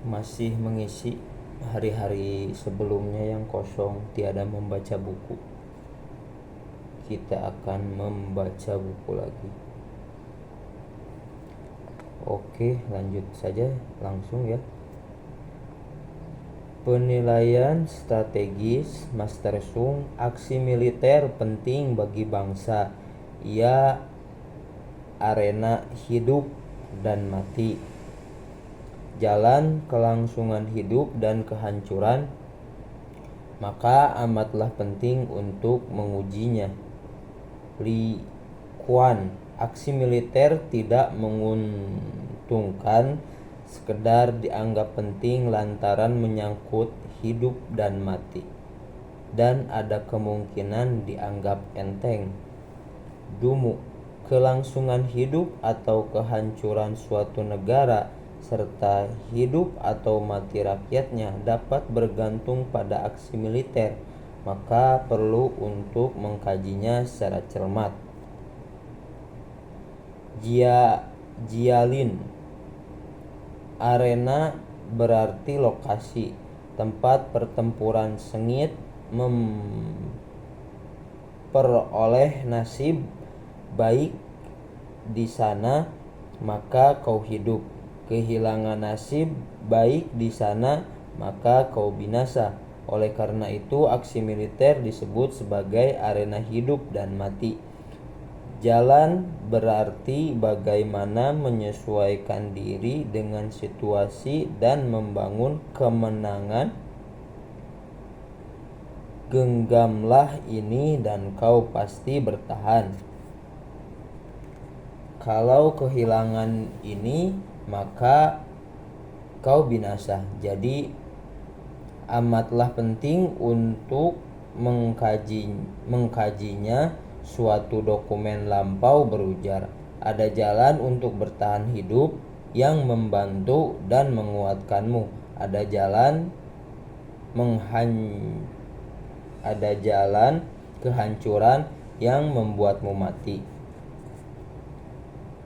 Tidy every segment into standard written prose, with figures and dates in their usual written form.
masih mengisi hari-hari sebelumnya yang kosong tiada membaca buku. Kita akan membaca buku lagi. Oke, lanjut saja langsung ya. Penilaian strategis Master Sung, aksi militer penting bagi bangsa. Ia arena hidup dan mati, jalan kelangsungan hidup dan kehancuran, maka amatlah penting untuk mengujinya. Li Kuan, aksi militer tidak menguntungkan sekedar dianggap penting lantaran menyangkut hidup dan mati, dan ada kemungkinan dianggap enteng. Dumu, kelangsungan hidup atau kehancuran suatu negara serta hidup atau mati rakyatnya dapat bergantung pada aksi militer, maka perlu untuk mengkajinya secara cermat. Jialin, arena berarti lokasi, tempat pertempuran sengit, memperoleh nasib baik di sana maka kau hidup, kehilangan nasib baik di sana maka kau binasa. Oleh karena itu aksi militer disebut sebagai arena hidup dan mati. Jalan berarti bagaimana menyesuaikan diri dengan situasi dan membangun kemenangan. Genggamlah ini dan kau pasti bertahan. Kalau kehilangan ini maka kau binasa. Jadi amatlah penting untuk mengkajinya. Suatu dokumen lampau berujar, ada jalan untuk bertahan hidup yang membantu dan menguatkanmu. Ada jalan kehancuran yang membuatmu mati.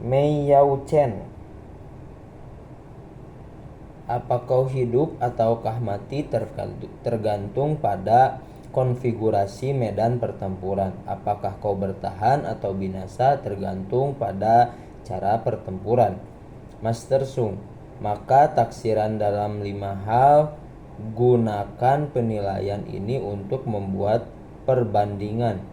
Mei Yao Chen, apa kau hidup ataukah mati tergantung pada konfigurasi medan pertempuran. Apakah kau bertahan atau binasa tergantung pada cara pertempuran. Master Sung, maka taksiran dalam 5 hal. Gunakan penilaian ini untuk membuat perbandingan,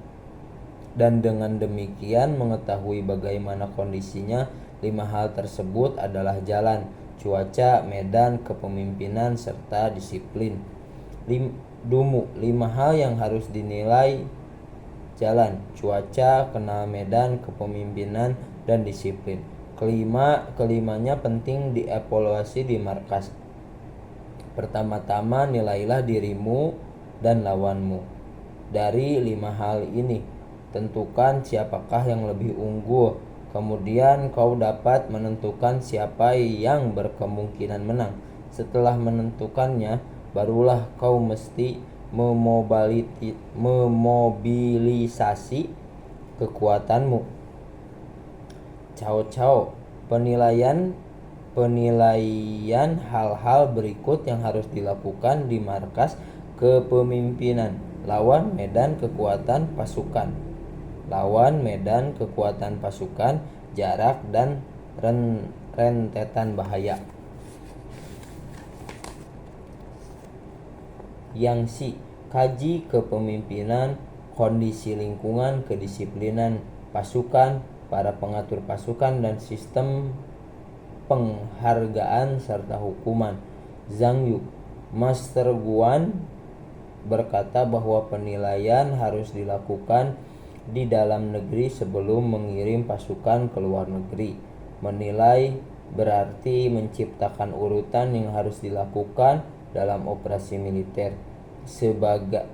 dan dengan demikian mengetahui bagaimana kondisinya. 5 hal tersebut adalah jalan, cuaca, medan, kepemimpinan, serta disiplin. Dumu, 5 hal yang harus dinilai: jalan, cuaca, kenal medan, kepemimpinan, dan disiplin. Kelimanya penting dievaluasi di markas. Pertama-tama nilailah dirimu dan lawanmu. Dari 5 hal ini tentukan siapakah yang lebih unggul. Kemudian kau dapat menentukan siapa yang berkemungkinan menang. Setelah menentukannya, barulah kau mesti memobilisasi kekuatanmu. Cao, penilaian hal-hal berikut yang harus dilakukan di markas kepemimpinan. Lawan, medan, kekuatan pasukan. Lawan, medan, kekuatan pasukan, jarak, dan rentetan bahaya. Yang kaji kepemimpinan, kondisi lingkungan, kedisiplinan pasukan, para pengatur pasukan, dan sistem penghargaan serta hukuman. Zhang Yu, Master Guan berkata bahwa penilaian harus dilakukan di dalam negeri sebelum mengirim pasukan ke luar negeri. Menilai berarti menciptakan urutan yang harus dilakukan dalam operasi militer.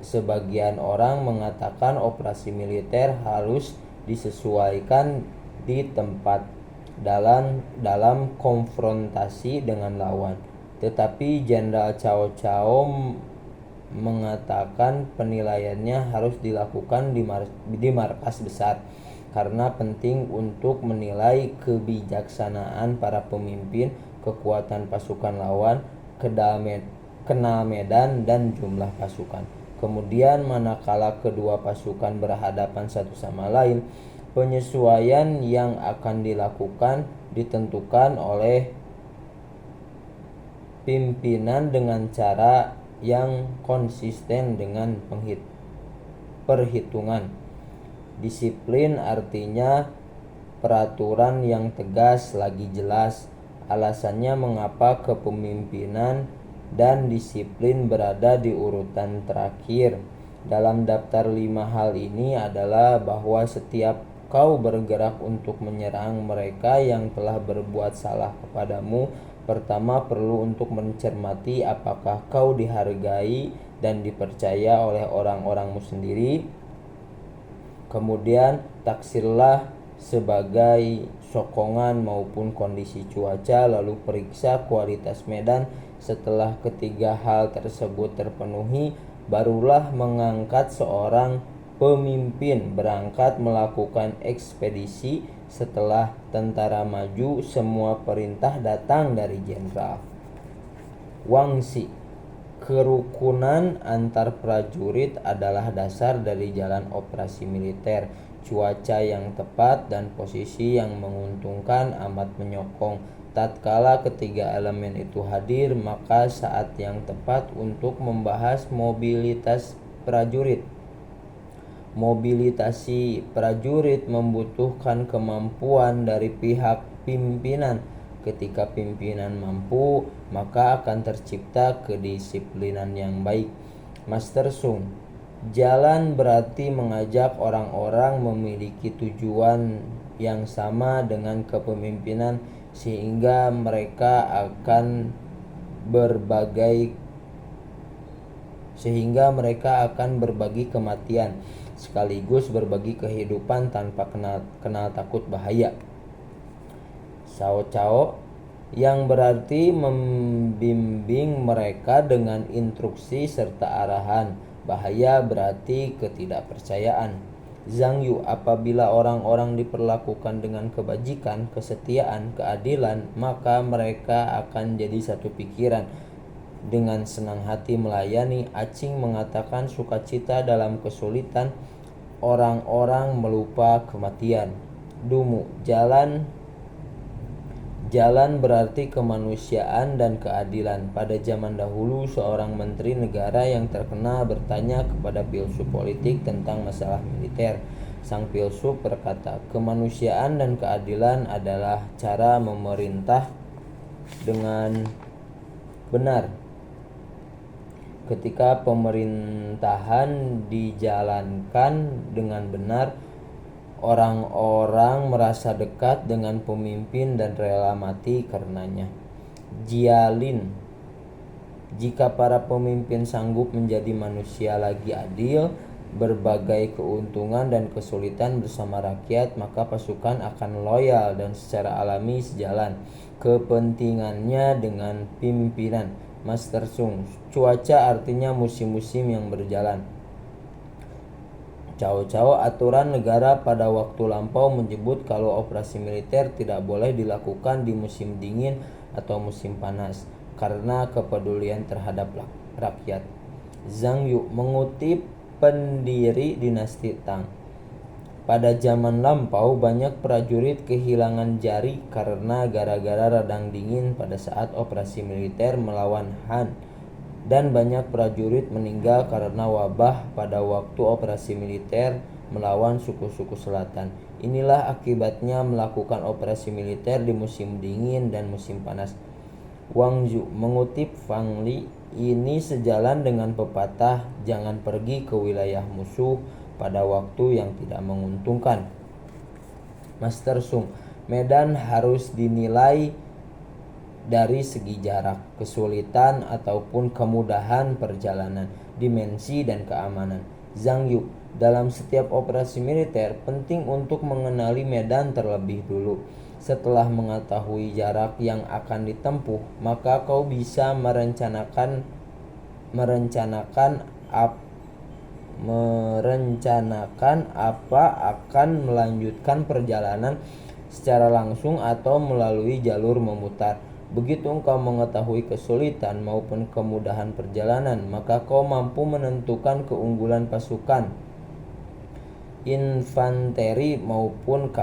Sebagian orang mengatakan operasi militer harus disesuaikan di tempat dalam konfrontasi dengan lawan. Tetapi Jenderal Cao mengatakan penilaiannya harus dilakukan di markas besar, karena penting untuk menilai kebijaksanaan para pemimpin, kekuatan pasukan lawan, kenal medan dan jumlah pasukan. Kemudian manakala kedua pasukan berhadapan satu sama lain, penyesuaian yang akan dilakukan ditentukan oleh pimpinan dengan cara yang konsisten dengan perhitungan. Disiplin artinya peraturan yang tegas lagi jelas. Alasannya mengapa kepemimpinan dan disiplin berada di urutan terakhir dalam daftar 5 hal ini adalah bahwa setiap kau bergerak untuk menyerang mereka yang telah berbuat salah kepadamu, pertama perlu untuk mencermati apakah kau dihargai dan dipercaya oleh orang-orangmu sendiri. Kemudian taksirlah sebagai sokongan maupun kondisi cuaca, lalu periksa kualitas medan. Setelah ketiga hal tersebut terpenuhi, barulah mengangkat seorang pemimpin berangkat melakukan ekspedisi. Setelah tentara maju, semua perintah datang dari jenderal. Wangsi. Kerukunan antar prajurit adalah dasar dari jalan operasi militer. Cuaca yang tepat dan posisi yang menguntungkan amat menyokong. Tatkala ketiga elemen itu hadir, maka saat yang tepat untuk membahas mobilitas prajurit. Mobilisasi prajurit membutuhkan kemampuan dari pihak pimpinan. Ketika pimpinan mampu, maka akan tercipta kedisiplinan yang baik. Master Sung. Jalan berarti mengajak orang-orang memiliki tujuan yang sama dengan kepemimpinan sehingga mereka akan berbagi kematian sekaligus berbagi kehidupan tanpa kenal takut bahaya. Cao Cao, yang berarti membimbing mereka dengan instruksi serta arahan. Bahaya berarti ketidakpercayaan. Zhang Yu, apabila orang-orang diperlakukan dengan kebajikan, kesetiaan, keadilan, maka mereka akan jadi satu pikiran, dengan senang hati melayani. Acing mengatakan sukacita dalam kesulitan, orang-orang melupa kematian. Dumu, jalan berarti kemanusiaan dan keadilan. Pada zaman dahulu, seorang menteri negara yang terkenal bertanya kepada filsuf politik tentang masalah militer. Sang filsuf berkata, kemanusiaan dan keadilan adalah cara memerintah dengan benar. Ketika pemerintahan dijalankan dengan benar, orang-orang merasa dekat dengan pemimpin dan rela mati karenanya. Jialin, jika para pemimpin sanggup menjadi manusia lagi adil, berbagai keuntungan dan kesulitan bersama rakyat, maka pasukan akan loyal dan secara alami sejalan kepentingannya dengan pimpinan. Master Sung. Cuaca artinya musim-musim yang berjalan. Cao Cao, aturan negara pada waktu lampau menyebut kalau operasi militer tidak boleh dilakukan di musim dingin atau musim panas karena kepedulian terhadap rakyat. Zhang Yu, mengutip pendiri dinasti Tang. Pada zaman lampau banyak prajurit kehilangan jari karena gara-gara radang dingin pada saat operasi militer melawan Han. Dan banyak prajurit meninggal karena wabah pada waktu operasi militer melawan suku-suku selatan. Inilah akibatnya melakukan operasi militer di musim dingin dan musim panas. Wang Zhu, mengutip Fang Li, ini sejalan dengan pepatah jangan pergi ke wilayah musuh pada waktu yang tidak menguntungkan. Master Sung, medan harus dinilai dari segi jarak, kesulitan ataupun kemudahan perjalanan, dimensi dan keamanan. Zhang Yu, dalam setiap operasi militer penting untuk mengenali medan terlebih dulu. Setelah mengetahui jarak yang akan ditempuh, maka kau bisa merencanakan apa akan melanjutkan perjalanan secara langsung atau melalui jalur memutar. Begitu engkau mengetahui kesulitan maupun kemudahan perjalanan, maka kau mampu menentukan keunggulan pasukan infanteri maupun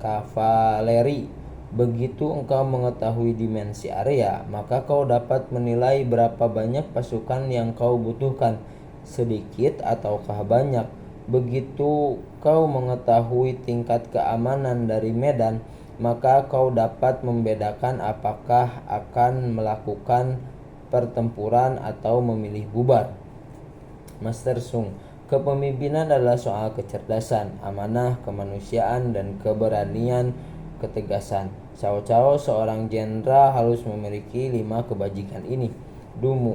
kavaleri. Begitu engkau mengetahui dimensi area, maka kau dapat menilai berapa banyak pasukan yang kau butuhkan, sedikit ataukah banyak. Begitu kau mengetahui tingkat keamanan dari medan, maka kau dapat membedakan apakah akan melakukan pertempuran atau memilih bubar. Master Sung, kepemimpinan adalah soal kecerdasan, amanah, kemanusiaan, dan keberanian ketegasan. Cao Cao, seorang jenderal, harus memiliki 5 kebajikan ini. Dumu,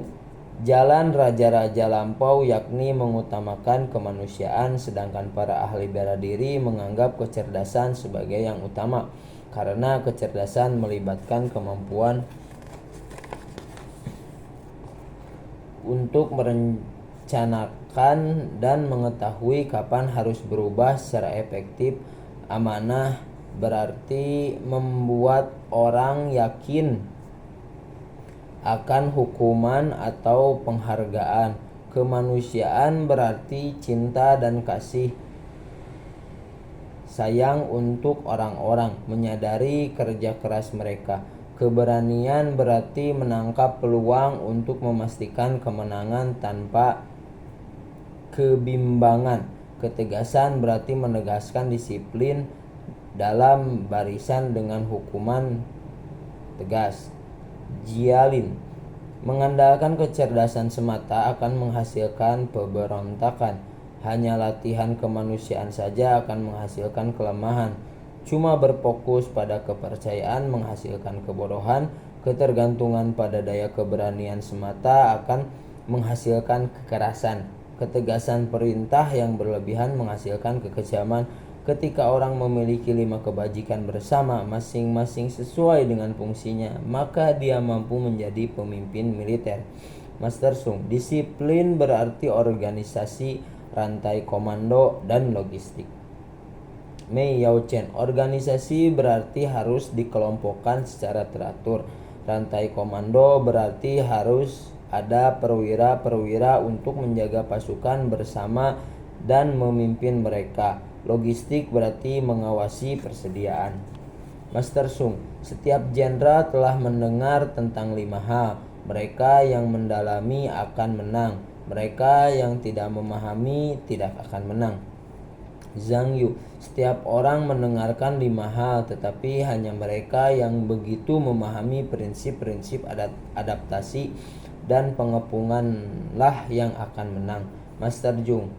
jalan raja-raja lampau yakni mengutamakan kemanusiaan, sedangkan para ahli bela diri menganggap kecerdasan sebagai yang utama, karena kecerdasan melibatkan kemampuan untuk merencanakan dan mengetahui kapan harus berubah secara efektif. Amanah berarti membuat orang yakin akan hukuman atau penghargaan. Kemanusiaan berarti cinta dan kasih sayang untuk orang-orang, menyadari kerja keras mereka. Keberanian berarti menangkap peluang untuk memastikan kemenangan tanpa kebimbangan. Ketegasan berarti menegaskan disiplin dalam barisan dengan hukuman tegas. Jialin, mengandalkan kecerdasan semata akan menghasilkan pemberontakan. Hanya latihan kemanusiaan saja akan menghasilkan kelemahan. Cuma berfokus pada kepercayaan menghasilkan kebodohan. Ketergantungan pada daya keberanian semata akan menghasilkan kekerasan. Ketegasan perintah yang berlebihan menghasilkan kekejaman. Ketika orang memiliki 5 kebajikan bersama, masing-masing sesuai dengan fungsinya, maka dia mampu menjadi pemimpin militer. Master Sung, disiplin berarti organisasi, rantai komando, dan logistik. Mei Yao Chen, organisasi berarti harus dikelompokkan secara teratur. Rantai komando berarti harus ada perwira-perwira untuk menjaga pasukan bersama dan memimpin mereka. Logistik berarti mengawasi persediaan. Master Sung, setiap jenderal telah mendengar tentang 5 hal. Mereka yang mendalami akan menang. Mereka yang tidak memahami tidak akan menang. Zhang Yu, setiap orang mendengarkan 5 hal, tetapi hanya mereka yang begitu memahami prinsip-prinsip adaptasi dan pengepunganlah yang akan menang. Master Jung,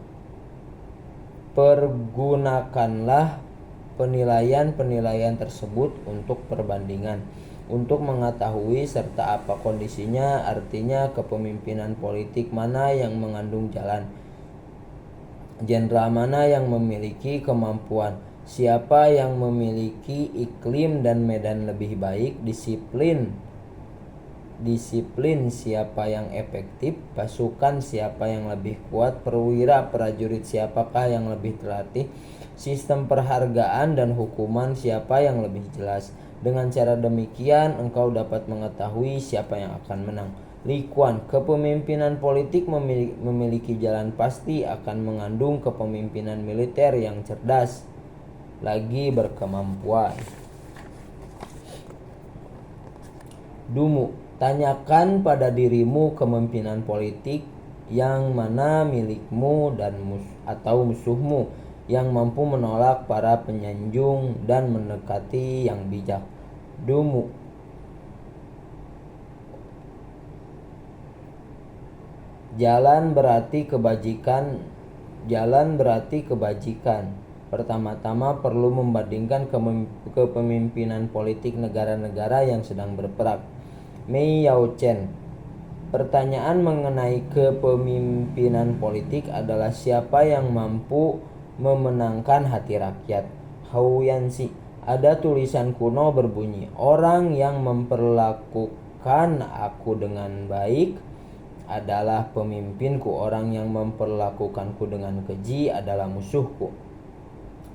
pergunakanlah penilaian-penilaian tersebut untuk perbandingan, untuk mengetahui serta apa kondisinya, artinya kepemimpinan politik mana yang mengandung jalan, jenderal mana yang memiliki kemampuan, siapa yang memiliki iklim dan medan lebih baik, disiplin siapa yang efektif, pasukan siapa yang lebih kuat, perwira prajurit siapakah yang lebih terlatih, sistem perhargaan dan hukuman siapa yang lebih jelas. Dengan cara demikian engkau dapat mengetahui siapa yang akan menang. Li Kuan, kepemimpinan politik memiliki jalan pasti akan mengandung kepemimpinan militer yang cerdas lagi berkemampuan. Dumu, tanyakan pada dirimu kepemimpinan politik yang mana milikmu dan atau musuhmu, yang mampu menolak para penyanjung dan mendekati yang bijak. Dumu, jalan berarti kebajikan. Pertama-tama perlu membandingkan kepemimpinan politik negara-negara yang sedang berperang. Mei Yao Chen, pertanyaan mengenai kepemimpinan politik adalah siapa yang mampu memenangkan hati rakyat. Hou Yanxi, ada tulisan kuno berbunyi, orang yang memperlakukan aku dengan baik adalah pemimpinku, orang yang memperlakukanku dengan keji adalah musuhku.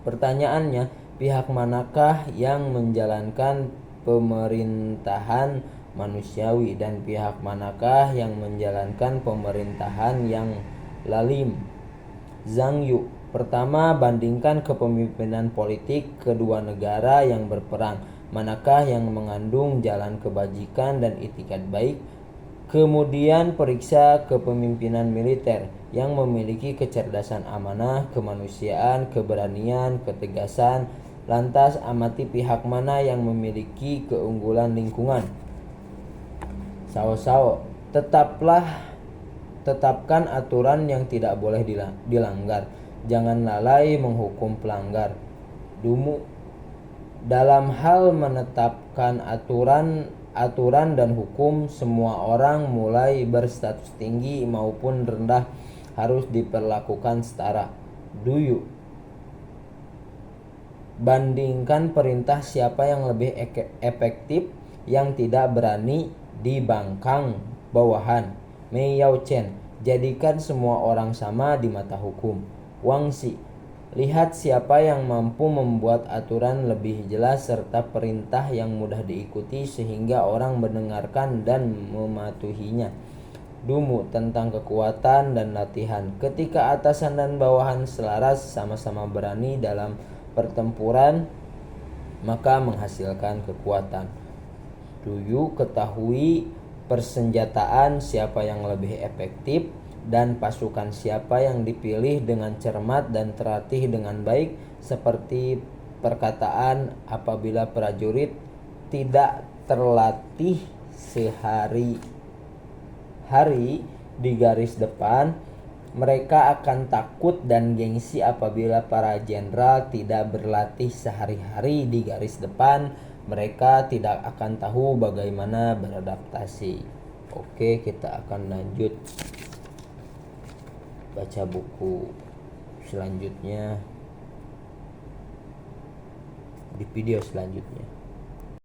Pertanyaannya, pihak manakah yang menjalankan pemerintahan manusiawi, dan pihak manakah yang menjalankan pemerintahan yang lalim? Zhang Yu. Pertama, bandingkan kepemimpinan politik kedua negara yang berperang. Manakah yang mengandung jalan kebajikan dan itikat baik? Kemudian periksa kepemimpinan militer yang memiliki kecerdasan amanah, kemanusiaan, keberanian, ketegasan. Lantas amati pihak mana yang memiliki keunggulan lingkungan. Sao. Tetapkan aturan yang tidak boleh dilanggar. Jangan lalai menghukum pelanggar. Dumu. Dalam hal menetapkan aturan dan hukum, semua orang mulai berstatus tinggi maupun rendah harus diperlakukan setara. Duyu. Bandingkan perintah siapa yang lebih efektif, yang tidak berani dibangkang bawahan. Mei Yao Chen. Jadikan semua orang sama di mata hukum. Wang Xi. Lihat siapa yang mampu membuat aturan lebih jelas serta perintah yang mudah diikuti sehingga orang mendengarkan dan mematuhinya. Dumu. Tentang kekuatan dan latihan. Ketika atasan dan bawahan selaras sama-sama berani dalam pertempuran, maka menghasilkan kekuatan. Duyu. Ketahui persenjataan siapa yang lebih efektif dan pasukan siapa yang dipilih dengan cermat dan terlatih dengan baik, seperti perkataan apabila prajurit tidak terlatih sehari-hari di garis depan, mereka akan takut dan gengsi. Apabila para jenderal tidak berlatih sehari-hari di garis depan, mereka tidak akan tahu bagaimana beradaptasi. Oke, kita akan lanjut baca buku selanjutnya di video selanjutnya.